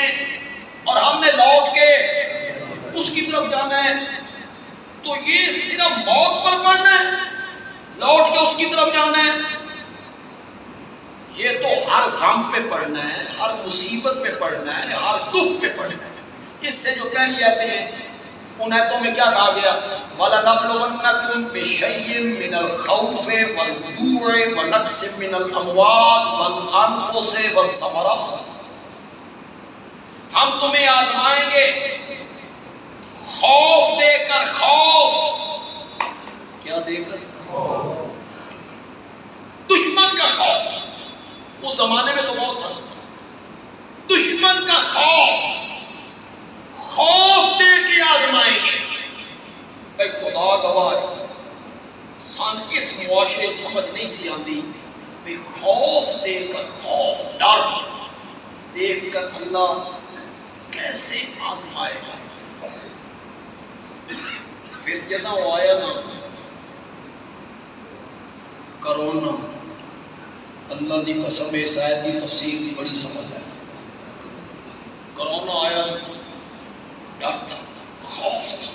اور ہم نے لوٹ کے اس کی طرف جانا ہے، تو یہ صرف موت پر پڑھنا ہے، لوٹ کے اس کی طرف جانا ہے، یہ تو ہر غم پہ پڑھنا ہے، ہر مصیبت پہ پڑھنا ہے، ہر دکھ پہ پڑھنا ہے۔ اس سے جو پہلی آیتیں ہیں ان آیتوں میں کیا کہا گیا؟ وَلَنَبْلُوَنَّكُمْ بِشَيْءٍ مِّنَ الْخَوْفِ وَالْجُوعِ وَنَقْصٍ مِّنَ الْأَمْوَالِ وَالْأَنفُسِ وَالثَّمَرَاتِ، ہم تمہیں آزمائیں گے خوف دے کر، خوف کیا دے کر؟ دشمن کا خوف، اس زمانے میں تو بہت تھا، دشمن کا خوف، خوف دے کے آزمائیں گے۔ اے خدا گواہ ہے، سان اس معاشرے سمجھ نہیں سی آتی، بھئی خوف دے کر، خوف ڈر دیکھ کر اللہ کیسے آزمائے گا۔ پھر جدہ وہ آیا نا کرونا، اللہ دی قسم اس آیت کی تفسیر کی بڑی سمجھ ہے۔ کرونا آیا نا، ڈر تھا، خوف تھا،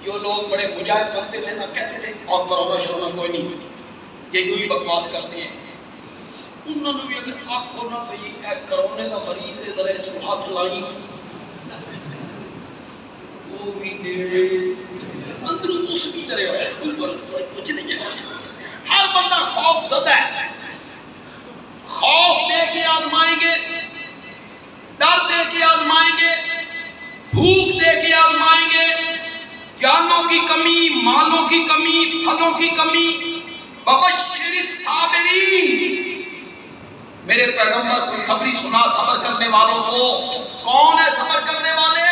جو لوگ بڑے مجاہد بنتے تھے نا کہتے تھے اور کرونا شرونا کوئی نہیں، یہ یوں ہی بکواس کرتے ہیں، انہوں نے بھی اگر آنکھوں نہ بھئی اے کرونے کا مریض ہے ذرا اس کو ہاتھ لائیں، وہ بھی نیڑے اندروں اس بھی کرے ہوئے اوپر کچھ نہیں ہے، ہر بندہ خوف زدہ ہے۔ خوف دے کے آزمائیں گے، ڈر دے کے آزمائیں گے، بھوک دے کے آزمائیں گے، جانوں کی کمی، مالوں کی کمی، پھلوں کی کمی، وبشر الصابرین، میرے پیغمبر خوشخبری سنا صبر کرنے والوں کو۔ کون ہے صبر کرنے والے؟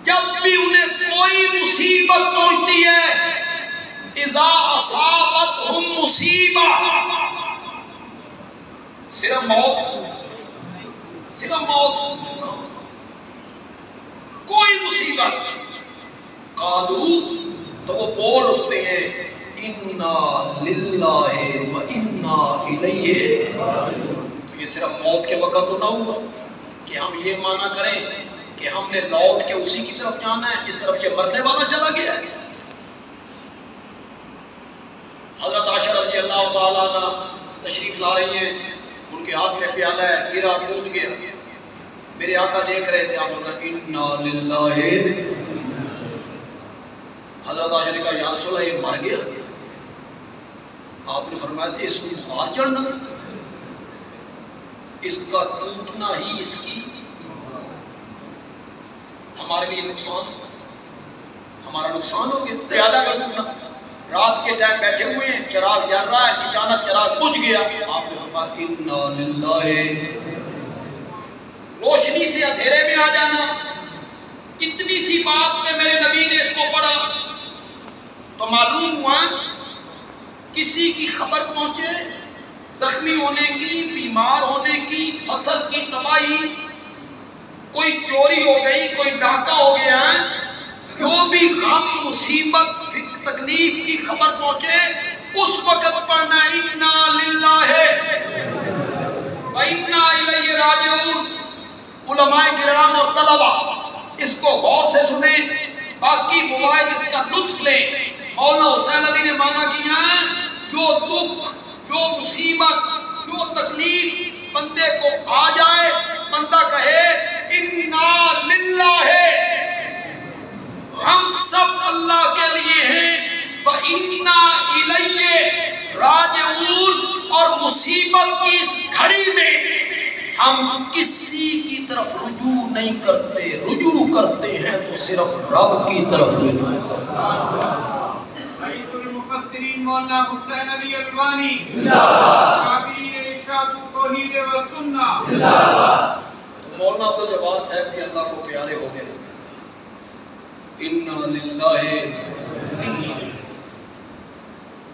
جب بھی انہیں کوئی مصیبت پہنچتی ہے، اذا اصابتہم مصیبہ، صرف موت، صرف موت، کوئی مصیبت، قالو تو وہ بول اٹھتے ہیں انا للہ و انا الیہ، تو یہ صرف موت کے وقت تو نہ ہوگا کہ ہم یہ مانا کریں کہ ہم نے لوٹ کے اسی کی طرف جانا ہے جس طرف یہ مرنے والا چلا گیا ہے۔ حضرت عائشہ رضی اللہ تعالیٰ عنہ تشریف لا رہی ہیں، ان کے ہاتھ میں پیالہ ہے، گرا ٹوٹ گیا، میرے آقا دیکھ رہے تھے، آپ نے کہا انا للہ، حضرت عائشہ نے کہا یا رسول اللہ یہ مر گیا، آپ نے فرمایا تھا اس کو بخار چڑھنا سے، اس کا ٹوٹنا ہی اس کی ہمارے لیے نقصان، ہمارا نقصان ہو گیا، پیالہ کا ٹوٹنا، رات کے ٹائم بیٹھے ہوئے ہیں، چراغ جل رہا ہے، اچانک چراغ بجھ گیا، آپ نے فرمایا انا للہ، سے اندھیرے میں آ جانا، اتنی سی بات پہ میرے نبی نے اس کو پڑھا تو معلوم ہوا کسی کی خبر پہنچے زخمی ہونے کی، بیمار ہونے کی، فصل کی تباہی، کوئی چوری ہو گئی، کوئی ڈاکہ ہو گیا، جو بھی غم مصیبت تکلیف کی خبر پہنچے اس وقت پڑھنا انا للہ و انا الیہ راجعون۔ علماء کرام اور طلبہ اس کو غور سے سنیں، باقی مواعظ اس کا لطف لیں۔ مولانا حسین علی نے مانا کیا جو دکھ، جو مصیبت، جو تکلیف بندے کو آ جائے، بندہ کہے انا للہ، ہم سب اللہ کے لیے ہیں، وَإِنَّا إِلَيْهِ راجعون، اور مصیبت کی اس گھڑی میں ہم کسی کی طرف رجوع نہیں کرتے، رجوع کرتے ہیں تو صرف رب کی طرف رجوع کرتے ہیں۔ رئیس المفسرین مولانا حسین علی الوانی کابلی ارشاد توحید و سنہ۔ مولانا عبدالجبار صاحب کے اللہ کو پیارے ہو گئے، انا للہ انا،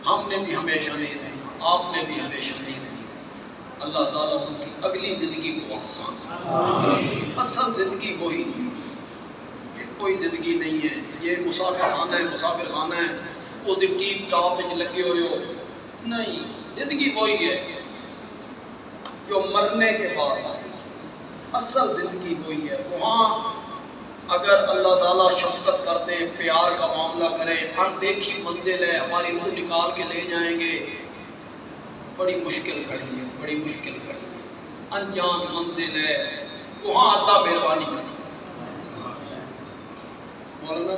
ہم نے بھی ہمیشہ نہیں دی، آپ نے بھی ہمیشہ نہیں دی۔ اللہ تعالیٰ ان کی اگلی زندگی کو آسان، اصل زندگی وہی، یہ کوئی زندگی نہیں ہے، یہ مسافر خانہ ہے، مسافر خانہ ہے، اس دن ٹیپ ٹاپ پہ لگے ہوئے ہو، نہیں، زندگی وہی ہے جو مرنے کے بعد آئے، اصل زندگی وہی ہے۔ وہاں اگر اللہ تعالیٰ شفقت کرتے ہیں، پیار کا معاملہ کریں، اندیکھی منزل ہے، ہماری روح نکال کے لے جائیں گے، بڑی مشکل کھڑی ہے، بڑی مشکل کھڑی ہے، انجان منزل ہے، وہاں اللہ مہربانی کرے۔ مولانا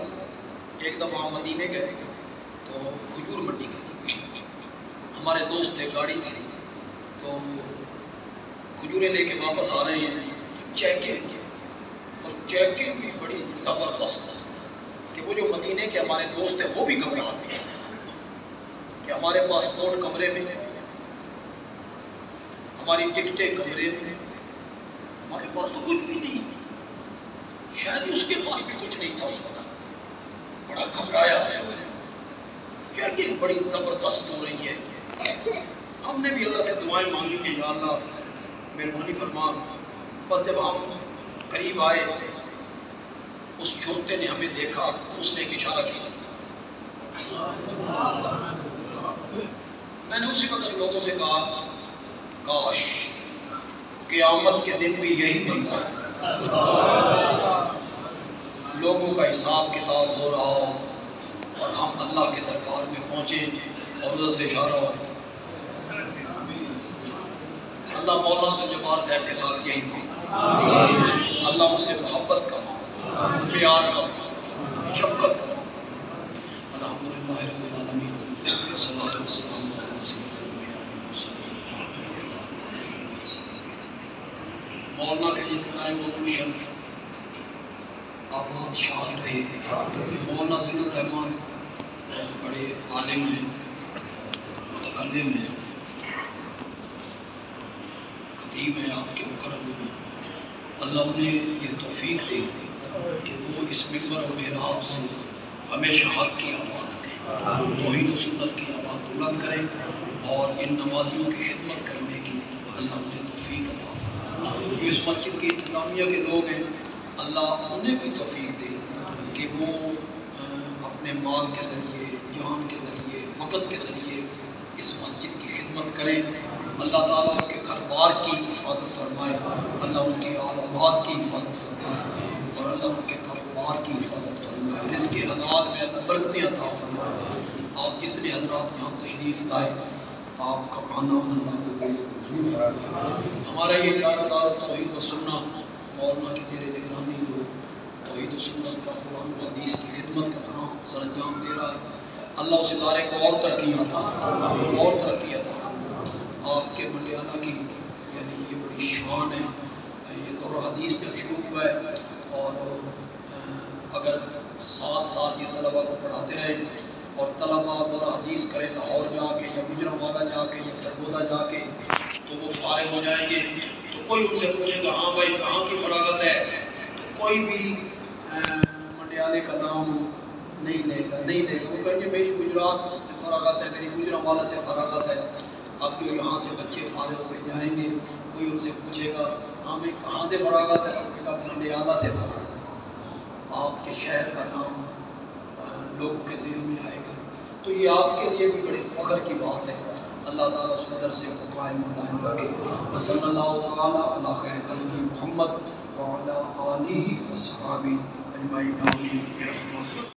ایک دفعہ ہم مدینے گئے تو کھجور منڈی گئے، ہمارے دوست تھے، گاڑی تھی، تو کھجوریں لے کے واپس آ رہے ہیں، چیکنگ، اور چیکنگ بھی بڑی زبردست کہ وہ جو مدینے کے ہمارے دوست ہیں وہ بھی گھبرا گئے کہ ہمارے پاسپورٹ کمرے میں، ہماری ٹکٹیں کمرے میں، ہمارے پاس تو کچھ بھی نہیں، شاید اس کے پاس بھی کچھ نہیں تھا اس وقت، بڑا گھبرایا، چیکنگ بڑی زبردست ہو رہی ہے۔ ہم نے بھی اللہ سے دعائیں مانگی کہ یا اللہ مہربانی فرما۔ بس جب ہم قریب آئے اس چھوٹے نے ہمیں دیکھا، اس نے ایک اشارہ کیا، میں نے اسی وقت لوگوں سے کہا کاش قیامت کے دن بھی یہی منظر لوگوں کا حساب کتاب ہو رہا ہو اور ہم اللہ کے دربار میں پہنچے اور ادھر سے اشارہ ہو۔ اللہ مولانا عبدالجبار صاحب کے ساتھ یہی مانگا، اللہ مجھ سے محبت کا مانگا، پیار کا مانگا، شفقت کا مانگا۔ الحمدللہ رب العالمین، والصلاۃ والسلام علی سیدنا مولانا کا ذکر ہے، وہ گلشن آباد شاد رہے۔ مولانا ضیاء الرحمان بڑے عالم ہیں، متکلم ہیں، خطیب ہیں، آپ کے مکرم ہیں، اللہ انہیں یہ توفیق دے کہ وہ اس ممبر و محراب سے ہمیشہ حق کی آواز کریں، توحید و سنت کی آواز بلند کریں، اور ان نمازیوں کی خدمت کرنے کی اللہ انہیں توفیق عطا فرمائے۔ جو اس مسجد کی انتظامیہ کے لوگ ہیں، اللہ انہیں بھی توفیق دے کہ وہ اپنے مال کے ذریعے، جان کے ذریعے، وقت کے ذریعے اس مسجد کی خدمت کریں۔ اللہ تعالیٰ ان کے گھر بار کی حفاظت فرمائے، اللہ ان کی آل اولاد کی حفاظت فرمائے، اور اللہ ان کے کاروبار کی حفاظت فرمائے، رزق حلال میں اللہ برکتیں عطا فرمائے۔ آپ جتنے حضرات یہاں تشریف لائے، آپ کا آنا اللہ کو منظور فرمائے۔ ہمارا یہ دار توحید و سنت مولانا کی زیر نگرانی جو توحید و سنت کا قرآن و حدیث کی خدمت کا کام سر انجام دے رہا ہے، اللہ اس ادارے کو اور ترقی عطا فرمائے، اور ترقی عطا فرمائے۔ آپ کے ملیالہ کی یعنی یہ بڑی شان ہے، یہ دور حدیث جب شروع ہوا ہے، اور اگر 7 سال یہ طلبہ کو پڑھاتے رہے اور طلبہ دور حدیث کریں لاہور جا کے یا گجرانوالہ جا کے یا سرگودا جا کے، تو وہ فارغ ہو جائیں گے تو کوئی ان سے پوچھے گا ہاں بھائی کہاں کی فراغت ہے، کوئی بھی منڈیالے کا نام نہیں لے گا وہ کہیں گے میری گجرات سے فراغت ہے، میری گجرانوالہ سے فراغت ہے. اب جو یہاں سے بچے فارغ ہو کے جائیں گے، کوئی ان سے پوچھے گا ہاں میں کہاں سے فراغت ہے، تو کہے گا منڈیالہ سے فراغت ہے. آپ کے شہر کا نام لوگوں کے ذہن میں آئے گا. تو یہ آپ کے لیے بھی بڑے فخر کی بات ہے. اللہ تعالیٰ اس مدرسے کو قائم دائم رکھے. وصلی اللہ تعالیٰ علی خیر خلقہ محمد وعلی آلہ وصحبہ اجمعین.